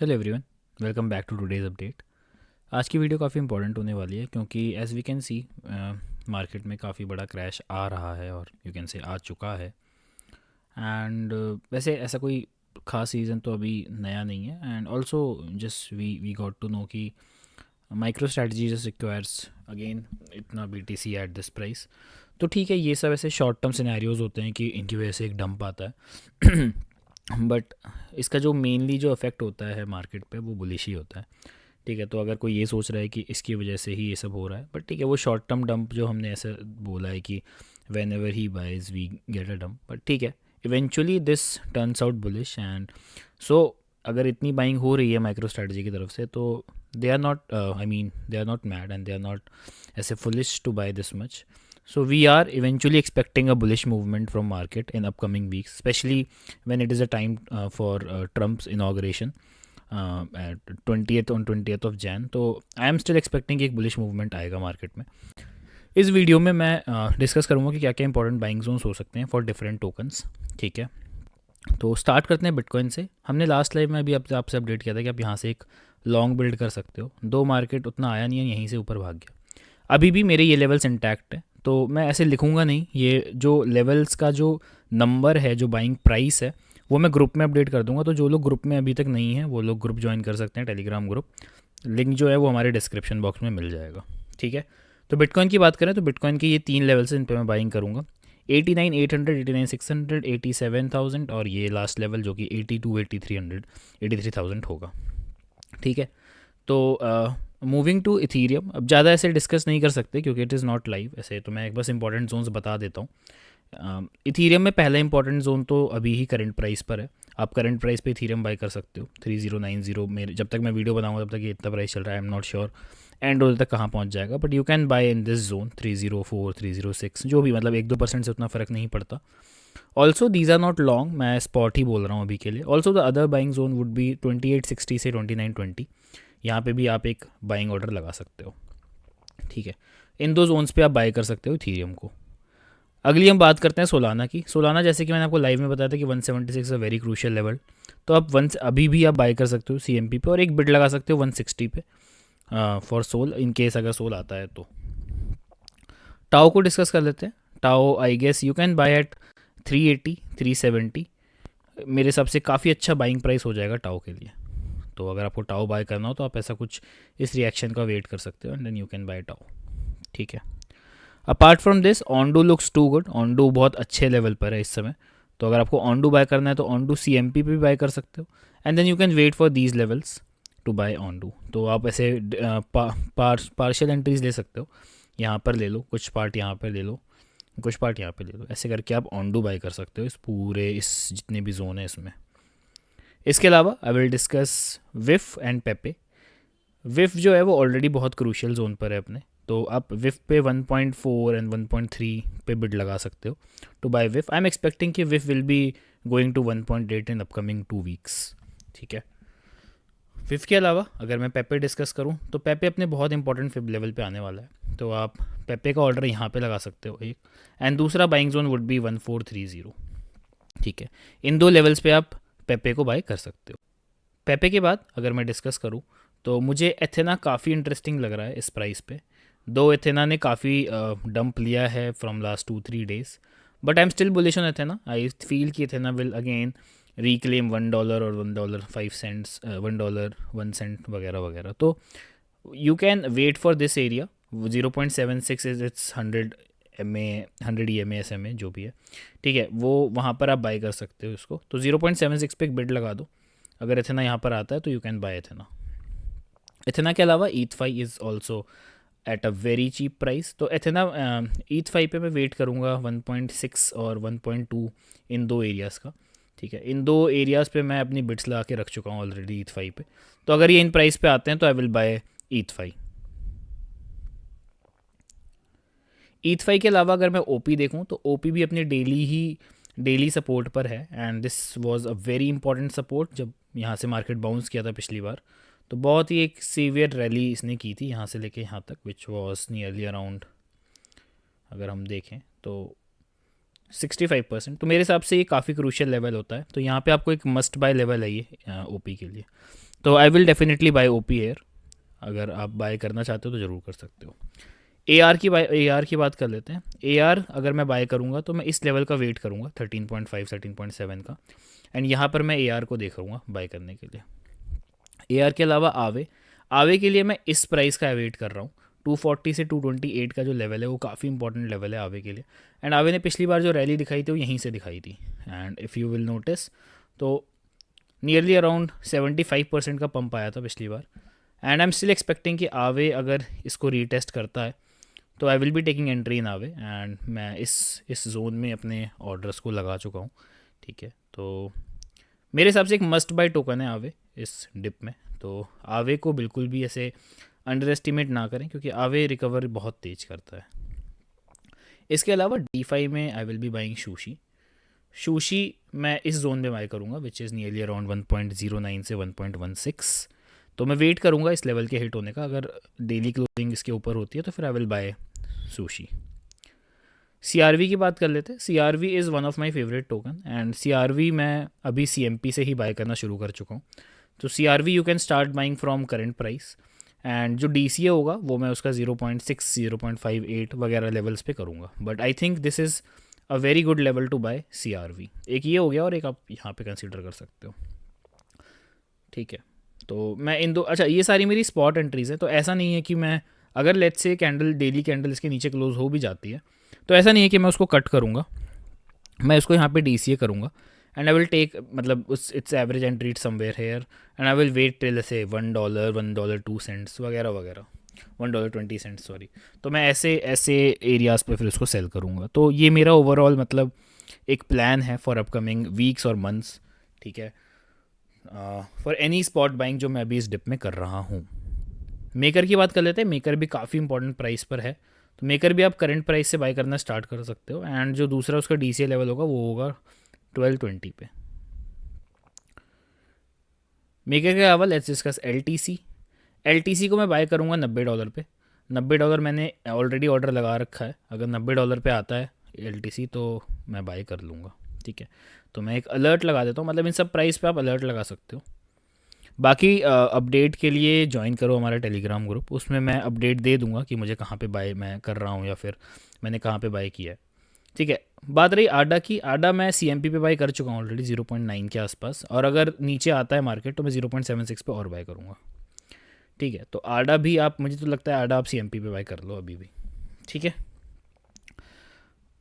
Hello everyone, welcome back to today's update. आज की video काफ़ी इंपॉर्टेंट होने वाली है क्योंकि as we can see market में काफ़ी बड़ा क्रैश आ रहा है और यू कैन से आ चुका है। एंड वैसे ऐसा कोई खास रीज़न तो अभी नया नहीं है। And also just we got to know कि MicroStrategy just requires again इतना BTC एट दिस प्राइस। तो ठीक है, ये सब ऐसे शॉर्ट टर्म सिनेरियोज होते हैं कि इनकी वजह से एक डंप आता है बट इसका जो मेनली जो इफेक्ट होता है मार्केट पे वो बुलिश ही होता है। ठीक है, तो अगर कोई ये सोच रहा है कि इसकी वजह से ही ये सब हो रहा है, बट ठीक है, वो शॉर्ट टर्म डंप जो हमने ऐसा बोला है कि whenever he buys we get a dump, but ठीक है, eventually this turns out bullish. And so अगर इतनी बाइंग हो रही है माइक्रो स्ट्रेटजी की तरफ से तो they are not they are not mad and they are not ऐसे foolish to buy this much. So we are eventually expecting a bullish movement from market in upcoming weeks, especially when it is a time for Trump's inauguration at 20th of Jan. तो I am still expecting कि एक bullish movement आएगा market में. इस video में मैं discuss करूँगा कि क्या क्या इंपॉर्टेंट बाइंग जोन्स हो सकते हैं फॉर डिफरेंट टोकन्स. ठीक है, तो स्टार्ट करते हैं बिटकॉइन से. हमने लास्ट लाइव में भी आपसे अपडेट किया था कि आप यहाँ से एक लॉन्ग बिल्ड कर सकते हो. दो मार्केट उतना आया नहीं है, यहीं से ऊपर भाग गया. अभी भी मेरे ये लेवल्स इंटैक्ट है, तो मैं ऐसे लिखूंगा नहीं. ये जो लेवल्स का जो नंबर है, जो बाइंग प्राइस है, वो मैं ग्रुप में अपडेट कर दूंगा. तो जो लोग ग्रुप में अभी तक नहीं है वो लोग ग्रुप ज्वाइन कर सकते हैं, टेलीग्राम ग्रुप. लिंक जो है वो हमारे डिस्क्रिप्शन बॉक्स में मिल जाएगा. ठीक है, तो बिटकॉइन की बात करें तो बिटकॉइन के ये तीन लेवल्स हैं, इन पर मैं बाइंग करूँगा. 89,800, 89,600, 87,000 और ये लास्ट लेवल जो कि 82, 8300, 83,000 होगा. ठीक है, तो मूविंग टू इथीरियम. अब ज़्यादा ऐसे डिस्कस नहीं कर सकते क्योंकि इट इज़ नॉट लाइव. ऐसे तो मैं एक बस इंपॉर्टेंट जोन्स बता देता हूँ. इथीरियम में पहला इंपॉर्टेंट जोन तो अभी ही करंट प्राइस पर है. आप करंट प्राइस पे इथीरियम बाय कर सकते हो 3090. मेरे जब तक मैं वीडियो बनाऊंगा तब तक ये इतना प्राइस चल रहा है. I am not sure and उधर तक कहाँ पहुँच जाएगा, but you can bye in this zone 304, 306, जो भी, मतलब 1-2% से उतना फ़र्क नहीं पड़ता. Also these are not long, मैं स्पॉट ही बोल रहा हूँ अभी के लिए. Also the other buying zone would be 2860 से 2920. यहाँ पे भी आप एक बाइंग ऑर्डर लगा सकते हो. ठीक है, इन दो जोन्स पे आप बाय कर सकते हो इथीरियम को. अगली हम बात करते हैं सोलाना की. सोलाना जैसे कि मैंने आपको लाइव में बताया था कि 176 अ वेरी क्रूशियल लेवल. तो आप अभी भी आप बाय कर सकते हो CMP पे और एक बिड लगा सकते हो 160 पे फॉर सोल, इन केस अगर सोल आता है तो. टाओ को डिस्कस कर लेते हैं. TAO I guess you can buy at 380, 370. मेरे हिसाब से काफ़ी अच्छा बाइंग प्राइस हो जाएगा टाओ के लिए. तो अगर आपको टाओ बाय करना हो तो आप ऐसा कुछ इस रिएक्शन का वेट कर सकते हो and then you can buy TAO. ठीक है, apart from this Ondo looks too good. Ondo बहुत अच्छे लेवल पर है इस समय. तो अगर आपको ऑनडू बाय करना है तो ऑनडू CMP पे भी बाय कर सकते हो and then you can wait for these levels to buy Ondo. तो आप ऐसे पार्शियल एंट्रीज ले सकते हो. यहाँ पर ले लो कुछ पार्ट, यहाँ पर ले लो कुछ पार्ट, यहाँ पे ले लो. ऐसे करके आप ऑनडू बाय कर सकते हो इस पूरे, इस जितने भी जोन है इसमें. इसके अलावा आई विल डिस्कस विफ एंड पेपे. विफ जो है वो ऑलरेडी बहुत क्रूशियल जोन पर है अपने. तो आप विफ पे 1.4 एंड 1.3 पे बिड लगा सकते हो टू बाय विफ. आई एम एक्सपेक्टिंग कि विफ will be going to 1.8 in upcoming 2 weeks. ठीक है, विफ के अलावा अगर मैं पेपे डिस्कस करूं तो पेपे अपने बहुत इंपॉर्टेंट फिब लेवल पे आने वाला है. तो आप पेपे का ऑर्डर यहाँ पे लगा सकते हो एक. एंड दूसरा बाइंग जोन वुड बी 1430. ठीक है, इन दो लेवल्स पे आप पेपे को बाय कर सकते हो. पेपे के बाद अगर मैं डिस्कस करूँ तो मुझे एथेना काफ़ी इंटरेस्टिंग लग रहा है इस प्राइस पे. दो एथेना ने काफ़ी डंप लिया है from last 2-3 days, but I am still bullish on Ethena. I feel कि एथेना विल अगेन रिक्लेम $1 और $1.05, $1 1 cent वगैरह वगैरह. तो you can wait for this area. 0.76 is it's 100 EMA SMA जो भी है. ठीक है, वो वहाँ पर आप बाई कर सकते हो इसको. तो 0.76 पे एक बिड लगा दो. अगर एथेना यहाँ पर आता है तो you can buy Ethena. Ethena के अलावा ETH5 is also at a very cheap price. तो एथेना ETH5 पे मैं वेट करूँगा 1.6 और 1.2 इन दो एरियाज़ का. ठीक है, इन दो एरियाज़ पे मैं अपनी बिट्स लगा के रख चुका हूँ ऑलरेडी ETH5 पे. तो अगर ये इन प्राइस पे आते हैं तो I will buy ETH5. ETH5 के अलावा अगर मैं OP देखूँ तो OP भी अपनी डेली सपोर्ट पर है. And this was a very important support. जब यहाँ से मार्केट बाउंस किया था पिछली बार तो बहुत ही एक सीवियर रैली इसने की थी यहाँ से लेके यहाँ तक, विच वाज नियरली अराउंड, अगर हम देखें तो 65%. तो मेरे हिसाब से ये काफ़ी क्रूशियल लेवल होता है. तो यहाँ पे आपको एक मस्ट बाय लेवल है ये OP के लिए. तो I will definitely buy OP air. अगर आप बाय करना चाहते हो तो ज़रूर कर सकते हो। ए आर की बात कर लेते हैं। ए आर अगर मैं बाय करूँगा तो मैं इस लेवल का वेट करूँगा 13.5 13.7 का, एंड यहाँ पर मैं ए आर को देखूँगा बाय करने के लिए। ए आर के अलावा आवे, आवे के लिए मैं इस प्राइस का वेट कर रहा हूँ। 240 से 228 का जो लेवल है वो काफ़ी इंपॉर्टेंट लेवल है आवे के लिए। एंड आवे ने पिछली बार जो रैली दिखाई थी वो यहीं से दिखाई थी, and if you will notice तो नियरली अराउंड 75% का पंप आया था पिछली बार। And I am still expecting कि आवे अगर इसको रीटेस्ट करता है तो I will be taking entry in Aave, and मैं इस जोन में अपने ऑर्डर्स को लगा चुका हूँ। ठीक है, तो मेरे हिसाब से एक मस्ट बाय टोकन है आवे इस डिप में। तो आवे को बिल्कुल भी ऐसे अंडर एस्टिमेट ना करें, क्योंकि आवे रिकवर बहुत तेज करता है। इसके अलावा डीफाई में आई विल बी बाइंग शूशी। शूशी मैं इस जोन में बाय करूँगा विच इज़ नियरली अराउंड 1.09 से 1.16। तो मैं वेट करूँगा इस लेवल के हिट होने का। अगर डेली क्लोजिंग इसके ऊपर होती है तो फिर I will buy sushi. CRV की बात कर लेते हैं। CRV is one of my favourite token, and CRV मैं अभी CMP से ही बाय करना शुरू कर चुका हूँ। तो CRV you can start buying from current price, and जो DCA होगा वो मैं उसका 0.6 0.58 वगैरह लेवल्स पे करूँगा। But I think this is a very good level to buy CRV। एक ये हो गया और एक आप यहाँ पे कंसिडर कर सकते हो। ठीक है, तो मैं इन दो, अच्छा ये सारी मेरी स्पॉट एंट्रीज़ है। तो ऐसा नहीं है कि मैं, अगर let's say candle daily candle इसके नीचे क्लोज हो भी जाती है तो ऐसा नहीं है कि मैं उसको कट करूँगा, मैं इसको यहाँ पे DCA करूँगा, एंड आई विल टेक मतलब उस it's average and read somewhere here, and I will wait till से $1 $1.02 वगैरह वगैरह, $1.20 सॉरी। तो मैं ऐसे ऐसे एरियाज़ पे फिर उसको सेल करूँगा। तो ये मेरा ओवरऑल मतलब एक प्लान है फॉर अपकमिंग वीक्स और मंथ्स। ठीक है, फॉर एनी स्पॉट बाइंग जो मैं अभी इस डिप में कर रहा हूँ। मेकर की बात कर लेते हैं। मेकर भी काफ़ी इंपॉर्टेंट प्राइस पर है, तो मेकर भी आप करंट प्राइस से बाय करना स्टार्ट कर सकते हो, एंड जो दूसरा उसका DCA लेवल होगा वो होगा 1220 पे। मेकर के अलावा लेट्स डिस्कस LTC को मैं बाय करूँगा $90 पे। $90 मैंने ऑलरेडी ऑर्डर लगा रखा है। अगर $90 पे आता है LTC तो मैं बाय कर लूँगा। ठीक है, तो मैं एक अलर्ट लगा देता हूँ, मतलब इन सब प्राइस पे आप अलर्ट लगा सकते हो। बाकी अपडेट के लिए ज्वाइन करो हमारा टेलीग्राम ग्रुप, उसमें मैं अपडेट दे दूंगा कि मुझे कहाँ पे बाय मैं कर रहा हूँ या फिर मैंने कहाँ पे बाय किया है। ठीक है, बात रही आडा की। आडा मैं CMP पे बाय कर चुका हूँ ऑलरेडी 0.9 के आसपास, और अगर नीचे आता है मार्केट तो मैं 0.76 पे और बाय करूँगा। ठीक है, तो आडा भी आप, मुझे तो लगता है आडा आप CMP पे बाय कर लो अभी भी। ठीक है,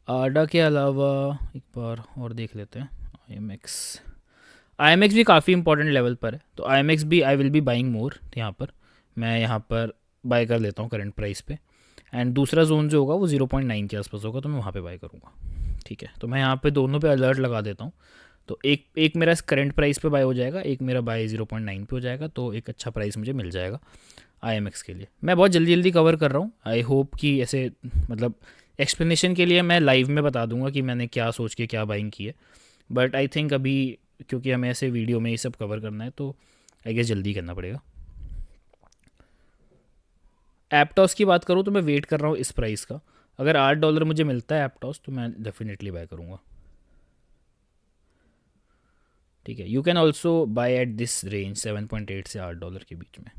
आडा के अलावा एक बार और देख लेते हैं IMX भी काफ़ी इंपॉर्टेंट लेवल पर है, तो IMX भी आई विल बी बाइंग मोर। यहाँ पर मैं यहाँ पर बाय कर लेता हूँ करंट प्राइस पे, एंड दूसरा जोन जो होगा वो 0.9 के आसपास होगा तो मैं वहाँ पे बाय करूँगा। ठीक है, तो मैं यहाँ पे दोनों पे अलर्ट लगा देता हूँ। तो एक मेरा करंट प्राइस पे बाय हो जाएगा, एक मेरा बाय 0.9 पे हो जाएगा, तो एक अच्छा प्राइस मुझे मिल जाएगा IMX के लिए। मैं बहुत जल्दी जल्दी कवर कर रहा हूँ। आई होप कि ऐसे मतलब एक्सप्लेनेशन के लिए मैं लाइव में बता दूंगा कि मैंने क्या सोच के क्या बाइंग की है, बट आई थिंक अभी क्योंकि हमें ऐसे वीडियो में ये सब कवर करना है तो आई गेस जल्दी करना पड़ेगा। एप्टॉस की बात करूँ तो मैं वेट कर रहा हूँ इस प्राइस का। अगर $8 मुझे मिलता है एप्टॉस तो मैं डेफिनेटली बाय करूँगा। ठीक है, you can also by at this range 7.8 से $8 के बीच में।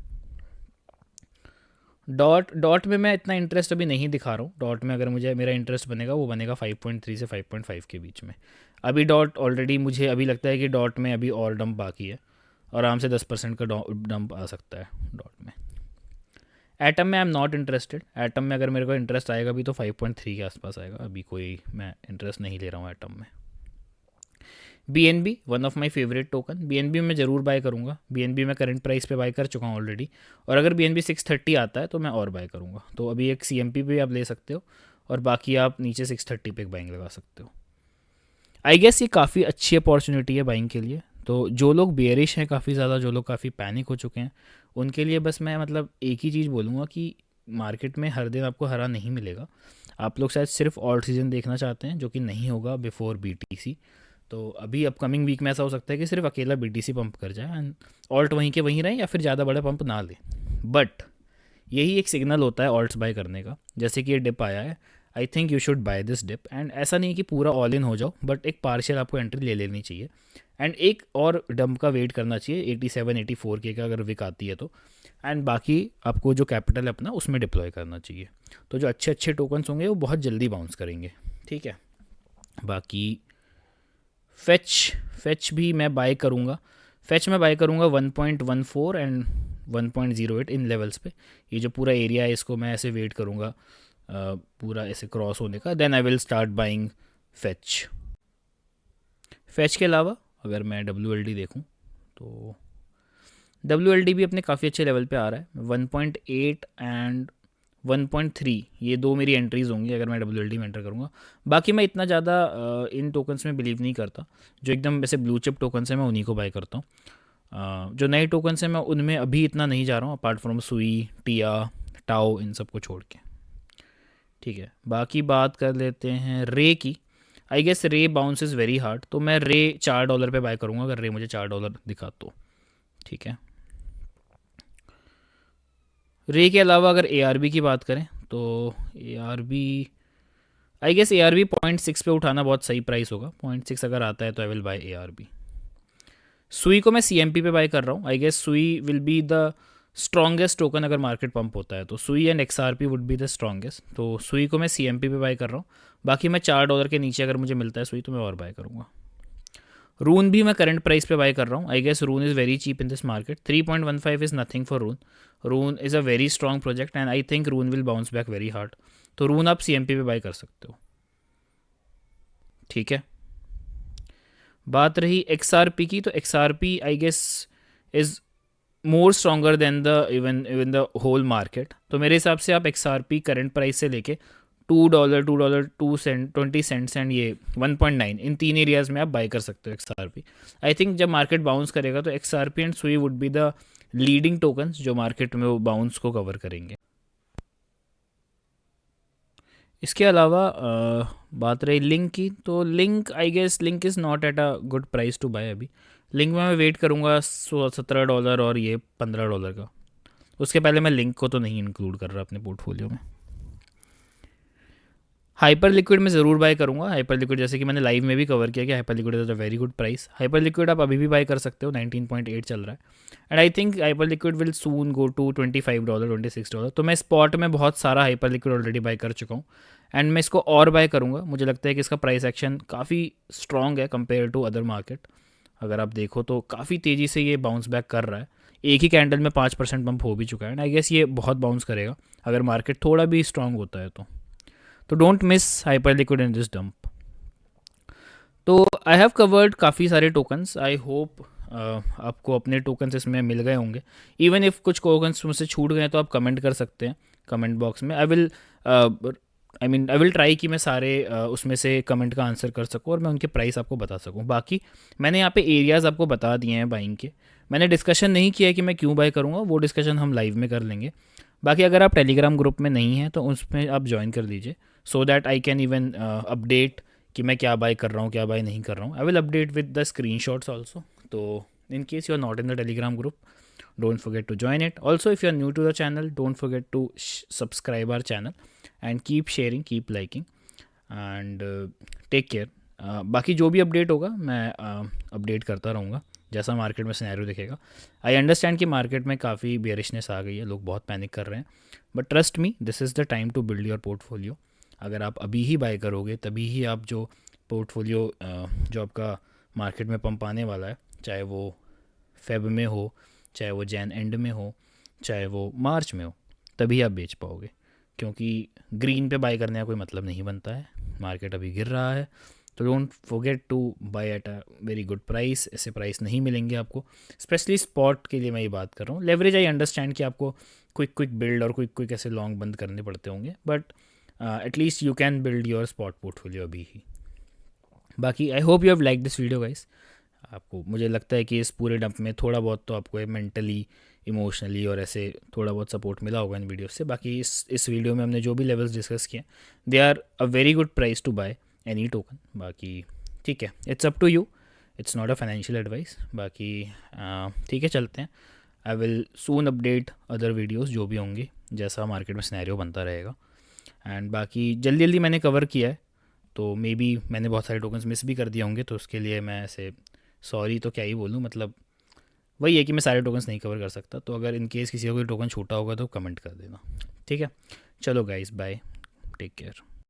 डॉट में मैं इतना इंटरेस्ट अभी नहीं दिखा रहा हूँ। डॉट में अगर मुझे मेरा इंटरेस्ट बनेगा वो बनेगा 5.3 से 5.5 के बीच में। अभी डॉट ऑलरेडी मुझे अभी लगता है कि डॉट में अभी और डंप बाकी है, आराम से 10% का डंप आ सकता है डॉट में। एटम में I am not interested. Atom में अगर मेरे को इंटरेस्ट आएगा भी तो 5.3 के आसपास आएगा, अभी कोई मैं इंटरेस्ट नहीं ले रहा हूँ एटम में। BNB one of my favourite token. BNB में ज़रूर बाय करूँगा। BNB में करंट प्राइस पे बाय कर चुका हूँ ऑलरेडी, और अगर BNB 630 आता है तो मैं और बाय करूँगा। तो अभी एक CMP पे आप ले सकते हो, और बाकी आप नीचे 630 पे एक बाइंग लगा सकते हो। आई गेस ये काफ़ी अच्छी अपॉर्चुनिटी है बाइंग के लिए। तो जो लोग बेयरिश हैं काफ़ी ज़्यादा, जो लोग काफ़ी पैनिक हो चुके हैं, उनके लिए बस मैं मतलब एक ही चीज़ बोलूँगा कि मार्केट में हर दिन आपको हरा नहीं मिलेगा। आप लोग शायद सिर्फ ऑल्ट सीजन देखना चाहते हैं, जो कि नहीं होगा बिफोर BTC। तो अभी अपकमिंग वीक में ऐसा हो सकता है कि सिर्फ अकेला BTC पंप कर जाए एंड ऑल्ट वहीं के वहीं रहें, या फिर ज़्यादा बड़ा पंप ना ले। बट यही एक सिग्नल होता है ऑल्ट्स बाय करने का। जैसे कि ये डिप आया है, I think you should buy this dip. And ऐसा नहीं कि पूरा ऑल इन हो जाओ, बट एक पार्शियल आपको एंट्री ले लेनी चाहिए। एंड एक और डंप का वेट करना चाहिए 87-84 का अगर विक आती है तो। एंड बाकी आपको जो कैपिटल है अपना उसमें डिप्लॉय करना चाहिए। तो जो अच्छे अच्छे टोकन्स होंगे वो बहुत जल्दी बाउंस करेंगे, ठीक है। बाकी फेच भी मैं बाय करूँगा। फेच में बाय करूँगा 1.14 एंड 1.08 इन लेवल्स पे। ये जो पूरा एरिया है इसको मैं ऐसे वेट करूँगा पूरा ऐसे क्रॉस होने का, then I will start buying Fetch. Fetch के अलावा अगर मैं WLD देखूँ तो WLD भी अपने काफ़ी अच्छे लेवल पे आ रहा है। 1.8 एंड 1.3 ये दो मेरी एंट्रीज़ होंगी अगर मैं WLD में एंटर करूँगा। बाकी मैं इतना ज़्यादा इन टोकन्स में बिलीव नहीं करता। जो एकदम वैसे ब्लू चिप टोकन्स हैं मैं उन्हीं को बाय करता हूँ। जो नए टोकन्स हैं मैं उनमें अभी इतना नहीं जा रहा हूँ, अपार्ट फ्रॉम सुई, टिया, टाओ, इन सब को छोड़ के, ठीक है। बाकी बात कर लेते हैं रे की। आई गेस रे बाउंस इज़ वेरी हार्ड, तो मैं रे $4 पे बाय करूँगा अगर रे मुझे $4 दिखा तो, ठीक है। रे के अलावा अगर ARB की बात करें तो ARB आई गेस ARB 0.6 पे उठाना बहुत सही प्राइस होगा। 0.6 अगर आता है तो आई विल बाय ARB। सुई को मैं CMP पे बाय कर रहा हूँ। आई गेस सुई will be the strongest token अगर मार्केट पंप होता है तो सुई and XRP would be the strongest. तो सुई को मैं CMP पे बाय कर रहा हूँ। बाकी मैं $4 के नीचे अगर मुझे मिलता है सुई तो मैं और बाय करूँगा। रून भी मैं करंट प्राइस पे बाय कर रहा हूँ। I guess RUNE is very cheap in this market. 3.15 is nothing for RUNE. RUNE is a very strong project and I think RUNE will bounce back very hard. तो RUNE आप CMP पे bye कर सकते हो, ठीक है। बात रही XRP की, तो XRP I guess is more stronger than the even the whole market. तो मेरे हिसाब से आप XRP करंट प्राइस से लेके $2, $2, 20 सेंट्स एंड ये 1.9 इन तीन एरियाज़ में आप बाय कर सकते हो XRP। आई थिंक जब मार्केट बाउंस करेगा तो XRP एंड सुई would be the leading tokens जो मार्केट में वो बाउंस को कवर करेंगे। इसके अलावा बात रही लिंक की, तो Link I guess Link is not at a good price to buy अभी। लिंक में मैं वेट करूँगा $17 और ये $15 का। उसके पहले मैं लिंक को तो नहीं इंक्लूड कर रहा अपने पोर्टफोलियो में। हाइपर लिक्विड में ज़रूर बाय करूँगा। हाइपर लिक्विड जैसे कि मैंने लाइव में भी कवर किया कि hyper liquid is a very good price. Hyper liquid आप अभी भी बाय कर सकते हो, 19.8 चल रहा है। And I think Hyperliquid will soon go to $25, $26। तो मैं स्पॉट में बहुत सारा हाइपर लिक्विड ऑलरेडी बाय कर चुका हूँ एंड मैं इसको और बाय करूँगा। मुझे लगता है कि इसका प्राइस एक्शन काफ़ी स्ट्रॉन्ग है कंपेयर टू अदर मार्केट। अगर आप देखो तो काफ़ी तेज़ी से ये बाउंस बैक कर रहा है। एक ही कैंडल में 5% पंप हो भी चुका है एंड आई गेस ये बहुत बाउंस करेगा अगर मार्केट थोड़ा भी स्ट्रॉन्ग होता है तो don't miss hyper liquid in this dump. तो आई हैव कवर्ड काफ़ी सारे टोकन्स। आई होप आपको अपने टोकन्स इसमें मिल गए होंगे। इवन इफ़ कुछ टोकन्स मुझसे छूट गए तो आप कमेंट कर सकते हैं कमेंट बॉक्स में। आई विल ट्राई कि मैं सारे उसमें से कमेंट का आंसर कर सकूँ और मैं उनके प्राइस आपको बता सकूँ। बाकी मैंने यहाँ पे एरियाज़ आपको बता दिए हैं बाइंग के। मैंने डिस्कशन नहीं किया है कि मैं क्यों बाय करूँगा, वो डिस्कशन हम लाइव में कर लेंगे। बाकी अगर आप टेलीग्राम ग्रुप में नहीं हैं तो उसमें आप ज्वाइन कर लीजिए so that I can even update कि मैं क्या बाय कर रहा हूँ क्या बाय नहीं कर रहा हूँ। I will update with the screenshots also. तो in case you are not in the Telegram group, don't forget to join it. Also, if you're new to the channel, don't forget to subscribe our channel and keep sharing, keep liking and take care. बाकी जो भी update होगा मैं update करता रहूँगा जैसा market में scenario दिखेगा। आई अंडरस्टैंड कि मार्केट में काफ़ी बेयरिशनेस आ गई है, लोग बहुत पैनिक कर रहे हैं, but trust me this is the time to build your portfolio. अगर आप अभी ही बाय करोगे तभी ही आप जो पोर्टफोलियो जो आपका मार्केट में पंप आने वाला है, चाहे वो फेब में हो, चाहे वो जैन एंड में हो, चाहे वो मार्च में हो, तभी आप बेच पाओगे। क्योंकि ग्रीन पे बाय करने का कोई मतलब नहीं बनता है, मार्केट अभी गिर रहा है। तो don't forget to buy at a very good price. ऐसे प्राइस नहीं मिलेंगे आपको, स्पेशली स्पॉट के लिए मैं ये बात कर रहा हूँ। लेवरेज आई अंडरस्टैंड कि आपको क्विक बिल्ड और क्विक ऐसे लॉन्ग बंद करने पड़ते होंगे, but at least you can build your spot portfolio अभी ही। बाकी I hope you have like this video guys. आपको मुझे लगता है कि इस पूरे डंप में थोड़ा बहुत तो आपको मेंटली, इमोशनली और ऐसे थोड़ा बहुत सपोर्ट मिला होगा इन वीडियो से। बाकी इस वीडियो में हमने जो भी लेवल्स डिस्कस किए they are a very good price to buy any token. बाकी ठीक है, it's up to you, it's not a financial advice. बाकी ठीक है, चलते हैं। I will soon update other videos जो भी होंगे जैसा मार्केट में सिनेरियो बनता रहेगा। एंड बाकी जल्दी जल्दी मैंने कवर किया है, तो मे बी मैंने बहुत सारे टोकन्स मिस भी कर दिए होंगे, तो उसके लिए मैं ऐसे सॉरी तो क्या ही बोलूँ, मतलब वही है कि मैं सारे टोकन्स नहीं कवर कर सकता। तो अगर इन केस किसी का कोई टोकन छूटा होगा तो कमेंट कर देना, ठीक है। चलो गाइस, बाय, टेक केयर।